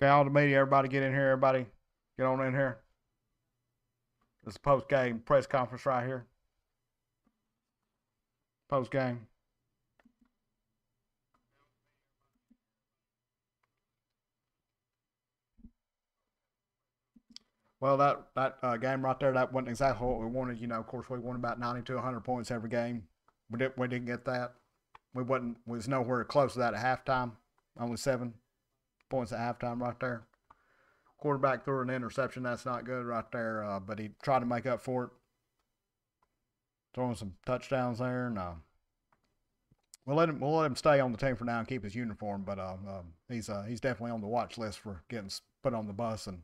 Okay, all the media, everybody get in here. Everybody get on in here. This is post game press conference right here. Post game. Well, that game right there, that wasn't exactly what we wanted. Of course, we wanted about 90 to 100 points every game. We didn't get that. We was nowhere close to that at halftime. Only 7 points at halftime right there. Quarterback threw an interception. That's not good right there. But he tried to make up for it, throwing some touchdowns there, and we'll let him stay on the team for now and keep his uniform. But he's definitely on the watch list for getting put on the bus and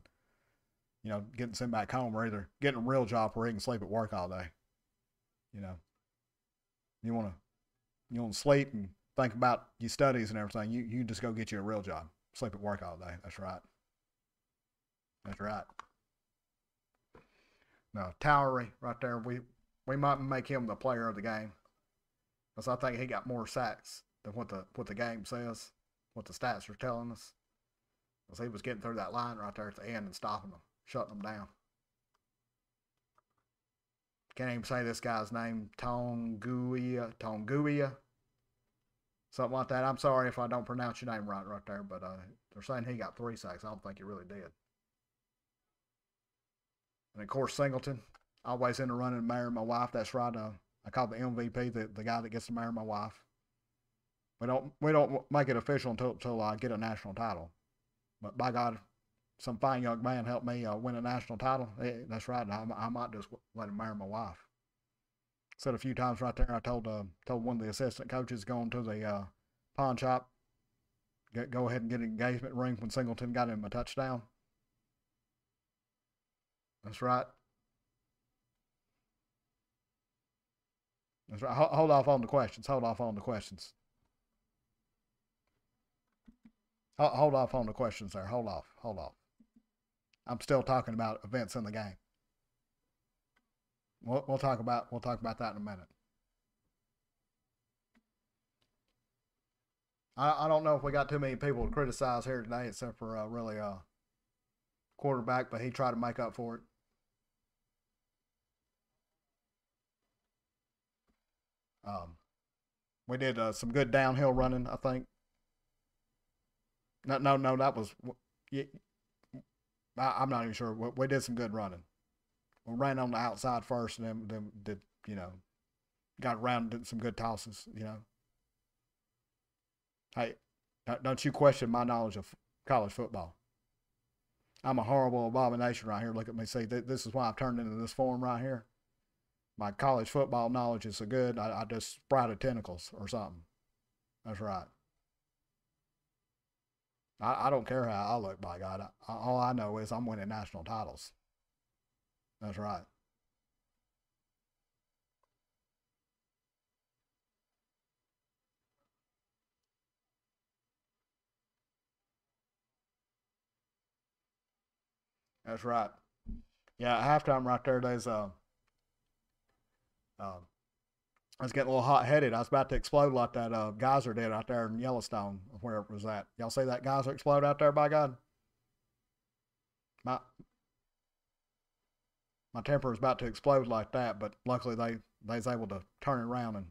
getting sent back home, or either getting a real job where he can sleep at work all day. You know, you want to sleep and think about your studies and everything. You just go get you a real job, sleep at work all day. That's right. That's right. No, Towery right there. We might make him the player of the game because I think he got more sacks than what the game says, what the stats are telling us. Because he was getting through that line right there at the end and stopping them, shutting them down. Can't even say this guy's name. Tonguia, something like that. I'm sorry if I don't pronounce your name right there, but they're saying he got 3 sacks. I don't think he really did. And of course, Singleton, always in the running, marrying my wife. That's right. I call the MVP the guy that gets to marry my wife. We don't make it official until I get a national title. But by God, some fine young man helped me win a national title. That's right. I might just let him marry my wife. Said a few times right there. I told one of the assistant coaches going to the pawn shop, go ahead and get an engagement ring when Singleton got him a touchdown. That's right. That's right. Hold off on the questions. Hold off on the questions. Hold off on the questions there. Hold off. Hold off. I'm still talking about events in the game. We'll talk about that in a minute. I don't know if we got too many people to criticize here today, except for really quarterback, but he tried to make up for it. Um, we did some good downhill running, I think. No, no, no, that was. Yeah, I'm not even sure. We did some good running. We ran on the outside first, and then did got around and did some good tosses. Hey, don't you question my knowledge of college football? I'm a horrible abomination right here. Look at me. See, this is why I've turned into this form right here. My college football knowledge is so good, I just sprouted tentacles or something. That's right. I don't care how I look, by God. All I know is I'm winning national titles. That's right. That's right. Yeah, at halftime right there, uh, I was getting a little hot headed. I was about to explode like that geyser did out there in Yellowstone, where it was at. Y'all see that geyser explode out there, by God? My my temper was about to explode like that, but luckily they was able to turn it around and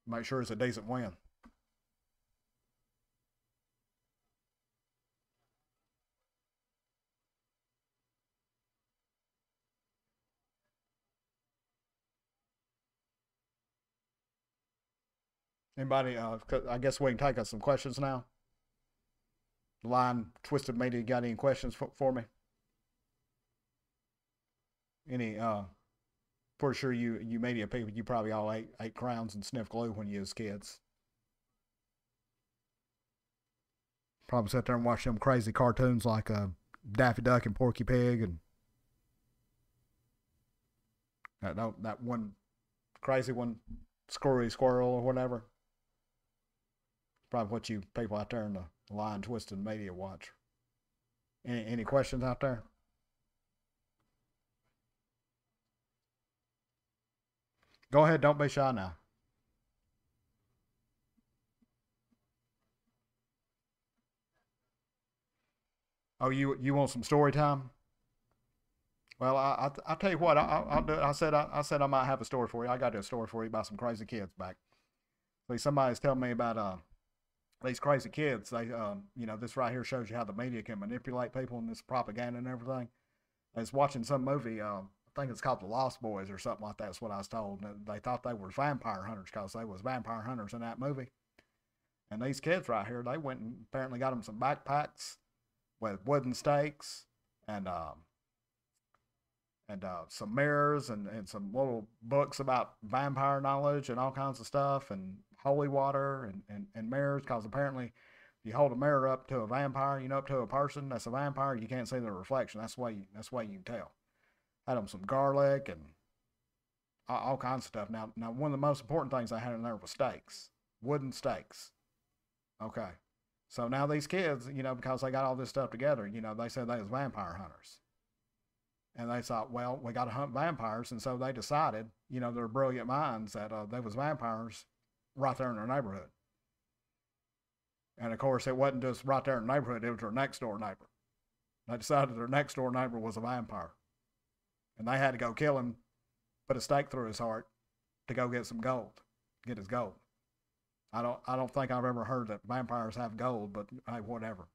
make sure it's a decent win. Anybody? I guess we can take us some questions now. The line twisted media got any questions for me? Any? Pretty sure you media people, you probably all ate crowns and sniffed glue when you was kids. Probably sat there and watched them crazy cartoons like Daffy Duck and Porky Pig and that one crazy one, Squirrely Squirrel or whatever. Probably what you people out there in the line twisted media watch. Any questions out there? Go ahead, don't be shy now. Oh, you want some story time? Well, I tell you what, I'll do. I said I might have a story for you. I got a story for you about some crazy kids back. See, somebody's telling me about these crazy kids. They this right here shows you how the media can manipulate people and this propaganda and everything. I was watching some movie. I think it's called The Lost Boys or something like that. That's what I was told. And they thought they were vampire hunters because they was vampire hunters in that movie. And these kids right here, they went and apparently got them some backpacks with wooden stakes and some mirrors and some little books about vampire knowledge and all kinds of stuff and holy water and mirrors because apparently if you hold a mirror up to a vampire, up to a person that's a vampire, you can't see the reflection. That's why you can tell. Had them some garlic and all kinds of stuff. Now one of the most important things I had in there was stakes, wooden stakes. Okay, so now these kids, because they got all this stuff together, they said they was vampire hunters. And they thought, well, we got to hunt vampires, and so they decided, their brilliant minds, that there was vampires right there in their neighborhood. And of course, it wasn't just right there in the neighborhood; it was their next door neighbor. They decided their next door neighbor was a vampire, and they had to go kill him, put a stake through his heart, to go get some gold, get his gold. I don't think I've ever heard that vampires have gold, but hey, whatever.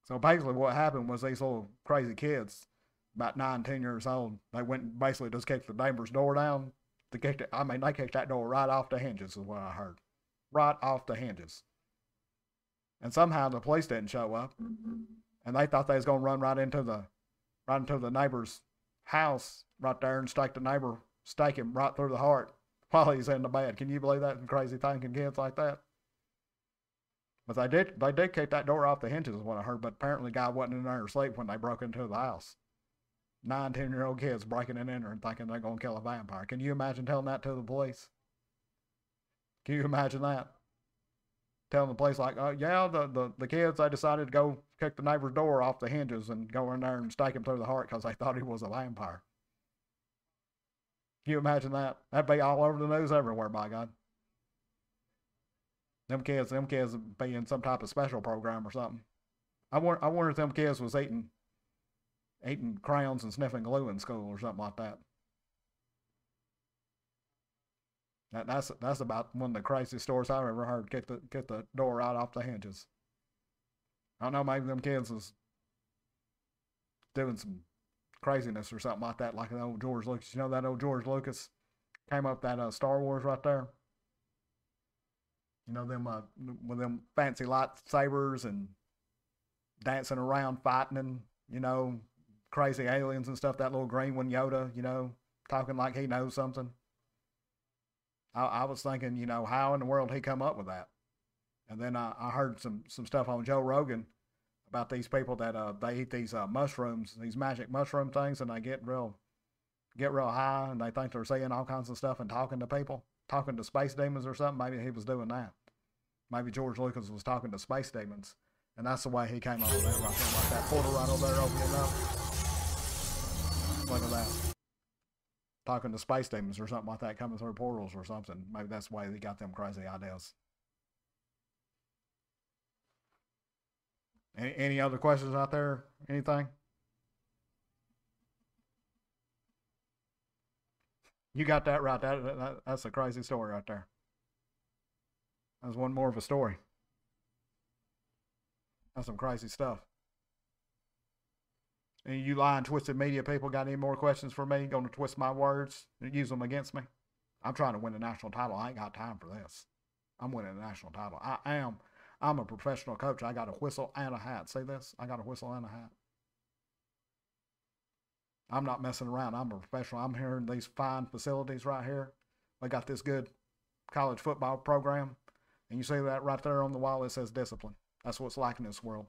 So basically, what happened was these little crazy kids about 9, 10 years old, they went and basically just kicked the neighbor's door down. They kicked that door right off the hinges, is what I heard. Right off the hinges. And somehow the police didn't show up, and they thought they was gonna run right into the neighbor's house right there and stake him right through the heart while he's in the bed. Can you believe that crazy thinking kids like that? But they did kick that door off the hinges, is what I heard. But apparently, the guy wasn't in there asleep when they broke into the house. 9, 10-year-old kids breaking it in there and thinking they're going to kill a vampire. Can you imagine telling that to the police? Can you imagine that? Telling the police, like, oh, yeah, the kids, they decided to go kick the neighbor's door off the hinges and go in there and stake him through the heart because they thought he was a vampire. Can you imagine that? That'd be all over the news everywhere, by God. Them kids would be in some type of special program or something. I wonder if them kids was eating crayons and sniffing glue in school or something like that. That's about one of the craziest stories I've ever heard. Get the door right off the hinges. I don't know, maybe them kids was doing some craziness or something like that, like the old George Lucas. That old George Lucas came up that Star Wars right there. Them with them fancy lightsabers and dancing around fighting and crazy aliens and stuff. That little green one, Yoda, talking like he knows something. I was thinking, how in the world he come up with that? And then I heard some stuff on Joe Rogan about these people that they eat these mushrooms, these magic mushroom things, and they get real high, and they think they're seeing all kinds of stuff and talking to people, talking to space demons or something. Maybe he was doing that. Maybe George Lucas was talking to space demons, and that's the way he came up with that right there, like that portal right over there opening up. Look at that. Talking to space demons or something like that, coming through portals or something. Maybe that's the way they got them crazy ideas. Any other questions out there? Anything? You got that right. That's a crazy story right there. That's one more of a story. That's some crazy stuff. And you lying, twisted media people got any more questions for me? Going to twist my words and use them against me? I'm trying to win a national title. I ain't got time for this. I'm winning a national title. I am. I'm a professional coach. I got a whistle and a hat. See this? I got a whistle and a hat. I'm not messing around. I'm a professional. I'm here in these fine facilities right here. We got this good college football program. And you see that right there on the wall? It says discipline. That's what's lacking in this world.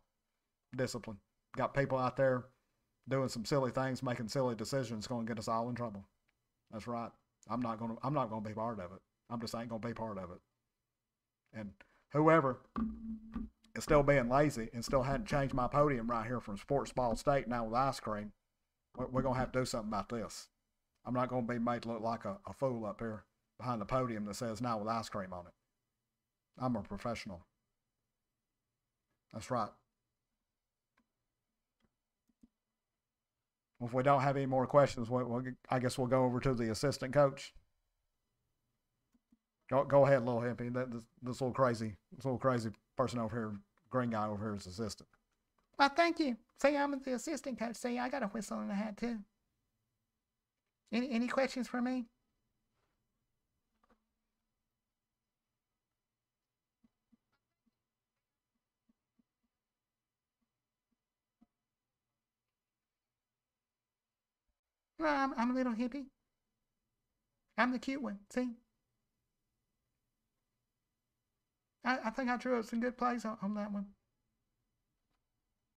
Discipline. Got people out there doing some silly things, making silly decisions, going to get us all in trouble. That's right. I'm not gonna be part of it. I'm just ain't gonna be part of it. And whoever is still being lazy and still hadn't changed my podium right here from Sports Ball State now with ice cream, we're gonna have to do something about this. I'm not gonna be made to look like a fool up here behind the podium that says now with ice cream on it. I'm a professional. That's right. If we don't have any more questions, I guess we'll go over to the assistant coach. Go ahead, little hippie. This little crazy person over here, green guy over here is assistant. Well, thank you. See, I'm the assistant coach. See, I got a whistle and a hat too. Any questions for me? No, I'm a little hippie. I'm the cute one. See, I think I drew up some good plays on that one.